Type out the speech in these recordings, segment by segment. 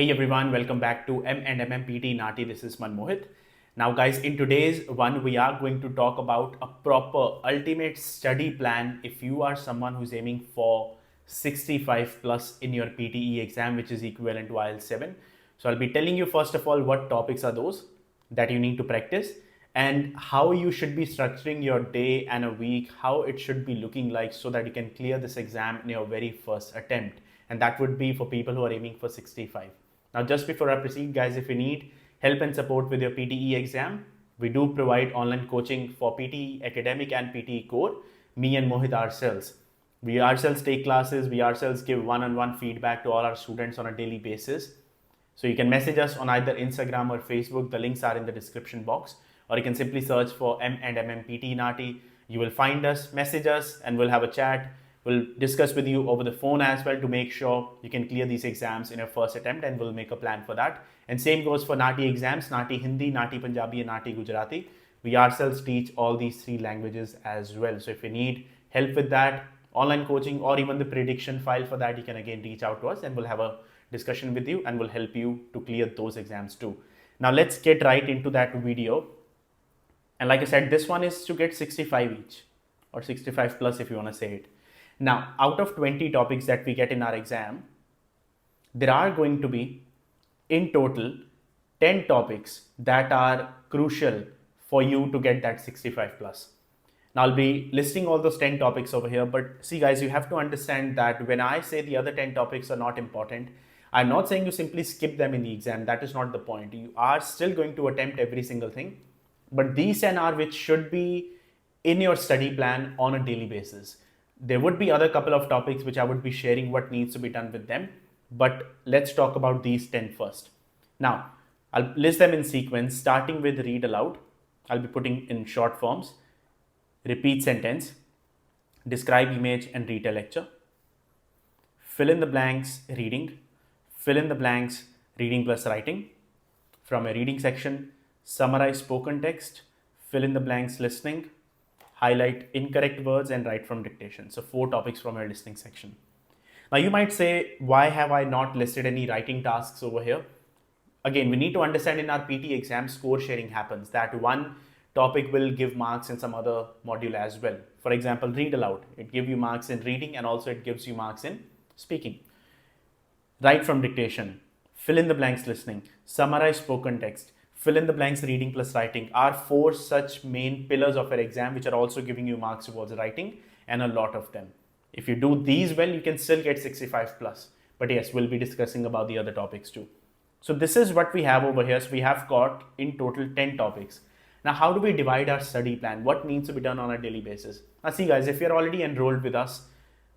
Hey everyone, welcome back to M&MM PTE NAATI. This is Manmohit. Now guys, in today's one, we are going to talk about a proper ultimate study plan if you are someone who's aiming for 65 plus in your PTE exam, which is equivalent to IELTS 7. So I'll be telling you first of all what topics are those that you need to practice and how you should be structuring your day and a week, how it should be looking like so that you can clear this exam in your very first attempt. And that would be for people who are aiming for 65. Now, just before I proceed, guys, if you need help and support with your PTE exam, we do provide online coaching for PTE Academic and PTE Core. Me and Mohit ourselves. We ourselves take classes, we ourselves give one-on-one feedback to all our students on a daily basis. So you can message us on either Instagram or Facebook. The links are in the description box. Or you can simply search for M&MM PTE NAATI. You will find us, message us, and we'll have a chat. We'll discuss with you over the phone as well to make sure you can clear these exams in your first attempt, and we'll make a plan for that. And same goes for NAATI exams, NAATI Hindi, NAATI Punjabi, and NAATI Gujarati. We ourselves teach all these three languages as well. So if you need help with that, online coaching, or even the prediction file for that, you can again reach out to us and we'll have a discussion with you and we'll help you to clear those exams too. Now let's get right into that video. And like I said, this one is to get 65 each or 65 plus if you want to say it. Now, out of 20 topics that we get in our exam, there are going to be in total 10 topics that are crucial for you to get that 65 plus. Now, I'll be listing all those 10 topics over here, but see guys, you have to understand that when I say the other 10 topics are not important, I'm not saying you simply skip them in the exam. That is not the point. You are still going to attempt every single thing, but these 10 are which should be in your study plan on a daily basis. There would be other couple of topics which I would be sharing what needs to be done with them, but let's talk about these 10 first. Now, I'll list them in sequence, starting with read aloud. I'll be putting in short forms, repeat sentence, describe image and retell lecture, fill in the blanks reading, fill in the blanks reading plus writing. From a reading section, summarize spoken text, fill in the blanks listening, highlight incorrect words and write from dictation. So 4 topics from your listening section. Now you might say, why have I not listed any writing tasks over here? Again, we need to understand in our PT exam, score sharing happens. That one topic will give marks in some other module as well. For example, read aloud. It gives you marks in reading and also it gives you marks in speaking. Write from dictation, fill in the blanks listening, summarize spoken text, fill in the blanks reading plus writing are 4 such main pillars of your exam which are also giving you marks towards writing, and a lot of them. If you do these well, you can still get 65 plus. But yes, we'll be discussing about the other topics too. So this is what we have over here. So we have got in total 10 topics. Now, how do we divide our study plan? What needs to be done on a daily basis? Now see guys, if you're already enrolled with us,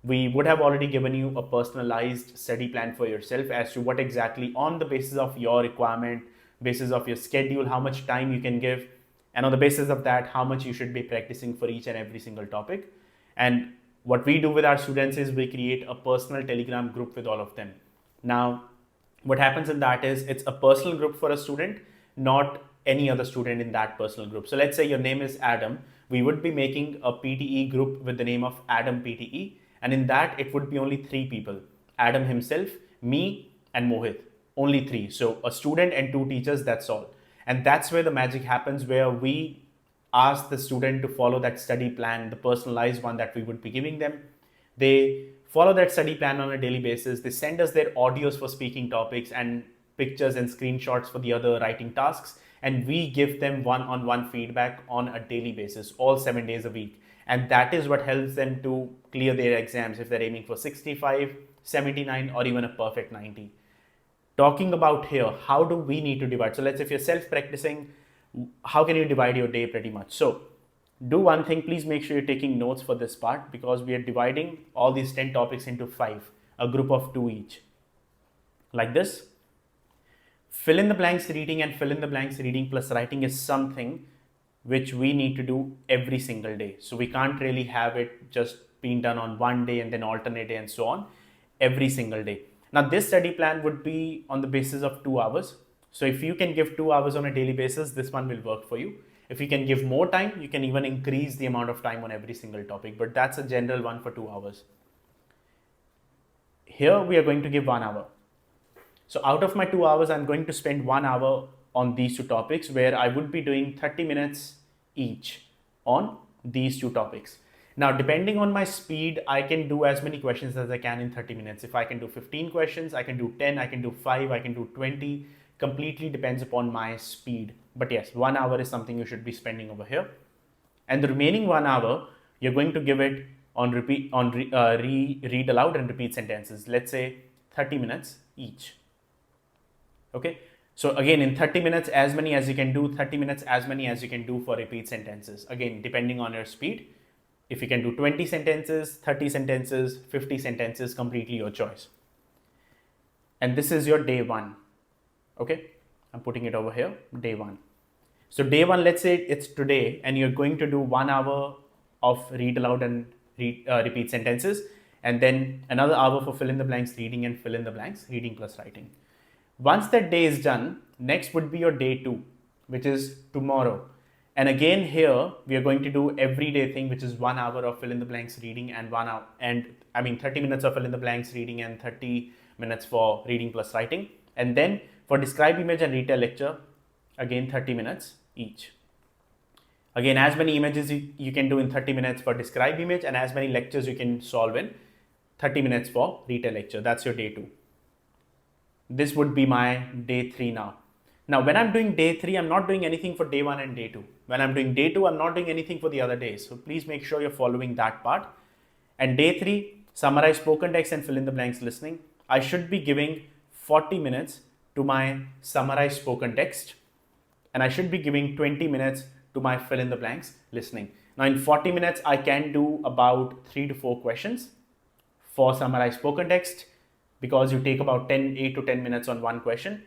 we would have already given you a personalized study plan for yourself as to what exactly on the basis of your requirement, basis of your schedule, how much time you can give, and on the basis of that, how much you should be practicing for each and every single topic. And what we do with our students is we create a personal Telegram group with all of them. Now, what happens in that is it's a personal group for a student, not any other student in that personal group. So let's say your name is Adam. We would be making a PTE group with the name of Adam PTE. And in that, it would be only 3 people, Adam himself, me, and Mohit. Only 3. So a student and 2 teachers, that's all. And that's where the magic happens, where we ask the student to follow that study plan, the personalized one that we would be giving them. They follow that study plan on a daily basis. They send us their audios for speaking topics and pictures and screenshots for the other writing tasks. And we give them one-on-one feedback on a daily basis, all 7 days a week. And that is what helps them to clear their exams if they're aiming for 65, 79, or even a perfect 90. Talking about here, how do we need to divide? So let's say if you're self-practicing, how can you divide your day pretty much? So do one thing, please make sure you're taking notes for this part because we are dividing all these 10 topics into 5, a group of 2 each. Like this. Fill in the blanks reading and fill in the blanks reading plus writing is something which we need to do every single day. So we can't really have it just being done on one day and then alternate day and so on, every single day. Now this study plan would be on the basis of 2 hours. So if you can give 2 hours on a daily basis, this one will work for you. If you can give more time, you can even increase the amount of time on every single topic, but that's a general one for 2 hours. Here we are going to give 1 hour. So out of my 2 hours, I'm going to spend 1 hour on these two topics, where I would be doing 30 minutes each on these two topics. Now, depending on my speed, I can do as many questions as I can in 30 minutes. If I can do 15 questions, I can do 10, I can do 5, I can do 20. Completely depends upon my speed. But yes, 1 hour is something you should be spending over here. And the remaining 1 hour, you're going to give it on repeat, on read aloud and repeat sentences. Let's say 30 minutes each. Okay. So again, in 30 minutes, as many as you can do, 30 minutes, as many as you can do for repeat sentences. Again, depending on your speed. If you can do 20 sentences, 30 sentences, 50 sentences, completely your choice. And this is your day one. Okay. I'm putting it over here, day one. So day one, let's say it's today, and you're going to do 1 hour of read aloud and repeat sentences, and then another hour for fill in the blanks reading and fill in the blanks reading plus writing. Once that day is done, next would be your day two, which is tomorrow. And again, here we are going to do everyday thing, which is 1 hour of fill in the blanks reading and 1 hour, and 30 minutes of fill in the blanks reading and 30 minutes for reading plus writing. And then for describe image and retell lecture, again 30 minutes each. Again, as many images you can do in 30 minutes for describe image, and as many lectures you can solve in 30 minutes for retell lecture. That's your day two. This would be my day three now. Now, when I'm doing day three, I'm not doing anything for day one and day two. When I'm doing day two, I'm not doing anything for the other days. So please make sure you're following that part. And day three, summarize spoken text and fill in the blanks listening. I should be giving 40 minutes to my summarize spoken text, and I should be giving 20 minutes to my fill in the blanks listening. Now, in 40 minutes, I can do about 3 to 4 questions for summarize spoken text, because you take about 8 to 10 minutes on one question,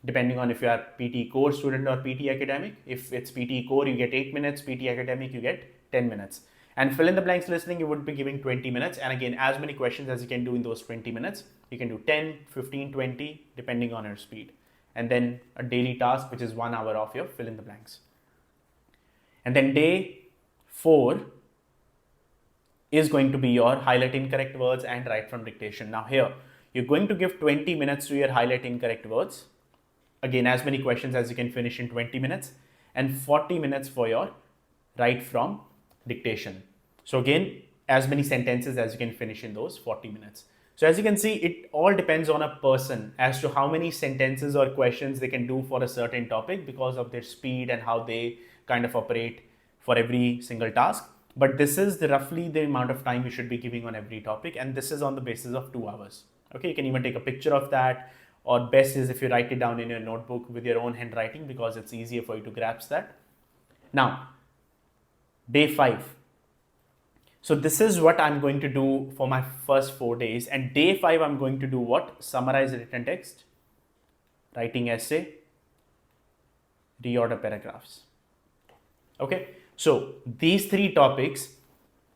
depending on if you are PTE core student or PTE academic. If it's PTE core, you get 8 minutes, PTE academic, you get 10 minutes. And fill in the blanks listening, you would be giving 20 minutes. And again, as many questions as you can do in those 20 minutes. You can do 10, 15, 20, depending on your speed. And then a daily task, which is 1 hour of your fill in the blanks. And then day 4 is going to be your highlight incorrect words and write from dictation. Now here, you're going to give 20 minutes to your highlight incorrect words. Again, as many questions as you can finish in 20 minutes, and 40 minutes for your write from dictation. So again, as many sentences as you can finish in those 40 minutes. So as you can see, it all depends on a person as to how many sentences or questions they can do for a certain topic, because of their speed and how they kind of operate for every single task. But this is roughly the amount of time you should be giving on every topic, and this is on the basis of 2 hours. Okay, you can even take a picture of that, or best is if you write it down in your notebook with your own handwriting, because it's easier for you to grasp that. Now, day 5. So this is what I'm going to do for my first 4 days. And day 5, I'm going to do what? Summarize written text, writing essay, reorder paragraphs. Okay, so these 3 topics,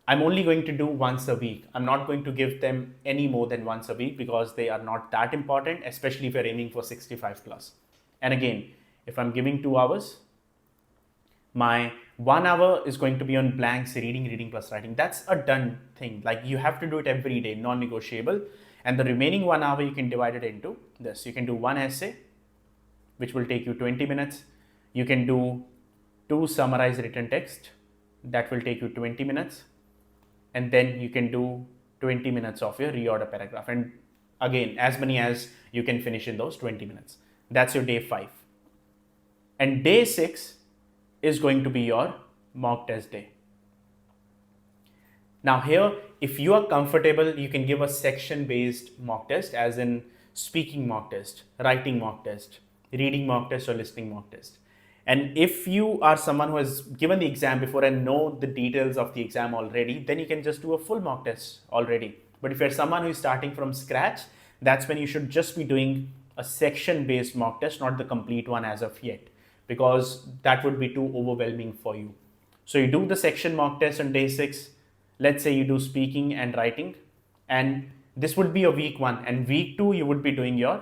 I'm only going to do once a week. I'm not going to give them any more than once a week, because they are not that important, especially if you're aiming for 65 plus. And again, if I'm giving 2 hours, my 1 hour is going to be on blanks, reading plus writing. That's a done thing. Like, you have to do it every day, non-negotiable. And the remaining 1 hour, you can divide it into this. You can do 1 essay, which will take you 20 minutes. You can do 2 summarize written text. That will take you 20 minutes. And then you can do 20 minutes of your reorder paragraph. And again, as many as you can finish in those 20 minutes. That's your day 5. And day 6 is going to be your mock test day. Now here, if you are comfortable, you can give a section based mock test, as in speaking mock test, writing mock test, reading mock test, or listening mock test. And if you are someone who has given the exam before and know the details of the exam already, then you can just do a full mock test already. But if you're someone who is starting from scratch, that's when you should just be doing a section based mock test, not the complete one as of yet, because that would be too overwhelming for you. So you do the section mock test on day 6. Let's say you do speaking and writing, and this would be your week 1. And week 2, you would be doing your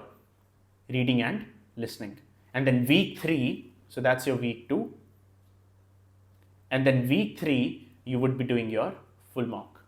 reading and listening. And then week 3, so that's your week 2. And then week 3, you would be doing your full mock.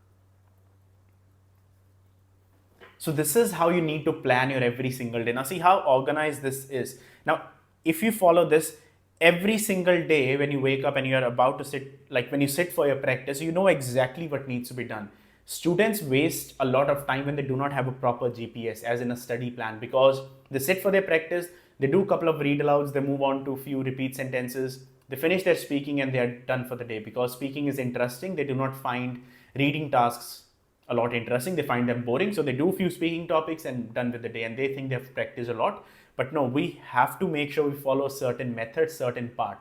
So this is how you need to plan your every single day. Now see how organized this is. Now, if you follow this every single day when you wake up and you're about to sit, like when you sit for your practice, you know exactly what needs to be done. Students waste a lot of time when they do not have a proper GPS, as in a study plan, because they sit for their practice, they do a couple of read alouds, they move on to a few repeat sentences, they finish their speaking and they are done for the day. Because speaking is interesting, they do not find reading tasks a lot interesting. They find them boring. So they do a few speaking topics and done with the day, and they think they've practiced a lot. But no, we have to make sure we follow certain methods, certain part.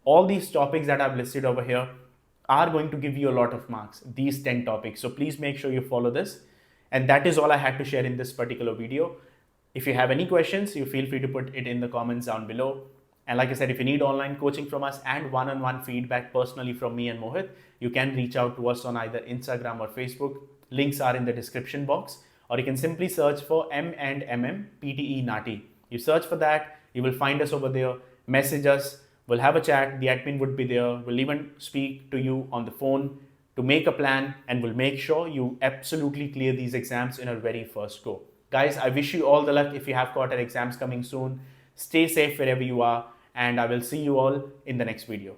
All these topics that I've listed over here are going to give you a lot of marks, these 10 topics. So please make sure you follow this. And that is all I had to share in this particular video. If you have any questions, you feel free to put it in the comments down below. And like I said, if you need online coaching from us and one-on-one feedback personally from me and Mohit, you can reach out to us on either Instagram or Facebook. Links are in the description box, or you can simply search for M&MM PTE NAATI. You search for that, you will find us over there, message us, we'll have a chat, the admin would be there, we'll even speak to you on the phone to make a plan, and we'll make sure you absolutely clear these exams in our very first go. Guys, I wish you all the luck if you have quarter exams coming soon. Stay safe wherever you are, and I will see you all in the next video.